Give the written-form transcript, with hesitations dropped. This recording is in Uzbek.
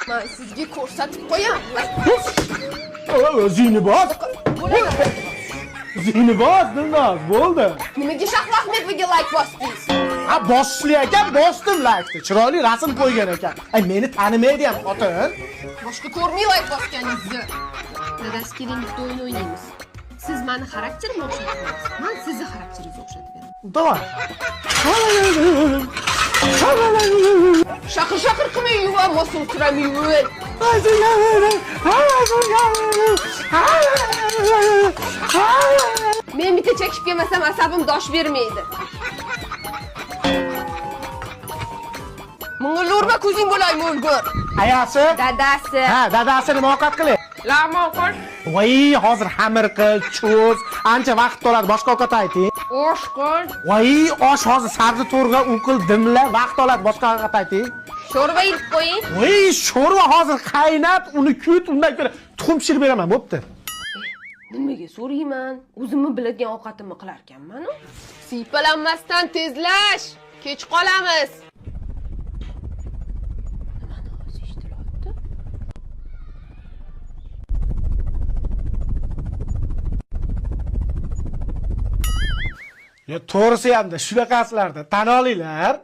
Men sizga ko'rsatib qo'yaman. O'zingni bos. O'zingni bos, Dilnoz, bo'ldi. Nimaga Shahlo Ahmedovaga like bosdingiz? Ha, bosishli ekan, bosdim like'ni. Chiroyli rasm qo'ygan ekan. Ay, meni tanimaydi ham xotin. Boshqa ko'rmay like bosganingizni. Dadasi keling bitta o'yin o'ynaymiz. Siz meni xarakterimga o'xshatib berasiz. Men sizni xarakteringizga o'xshatib beraman. Давай. Shaqir shaqir qilmay yuva, mosul turamay yuva. Men bitta chekib kelmasam asabim dosh bermaydi. Mung'il urma, ko'zing bo'lay mo'lgur. Ayasi? Dadasi. Ha, dadasi nima ovqat qilay? Lamon qil. Voy, hozir xamir qil, cho'z, ancha vaqt oladi, boshqa ovqat ayting. Osh qil. Voy, osh hozir sabzi to'rg'a uqil, dimla, vaqt oladi, boshqa ovqat ayting. Sho'rva ilib qo'ying. Voy, sho'rva hozir qaynab, uni kut, undan ko'ra tuxum pishirib beraman, bo'pti. Nimaga so'rayman? O'zimni biladigan ovqatimni qilar ekanman-ku. Siypalanmasdan tezlash. Kech qolamiz. Nimani o'zi eshitilyapti? Ya to'g'risi ham da shunaqasilarda tan olinglar.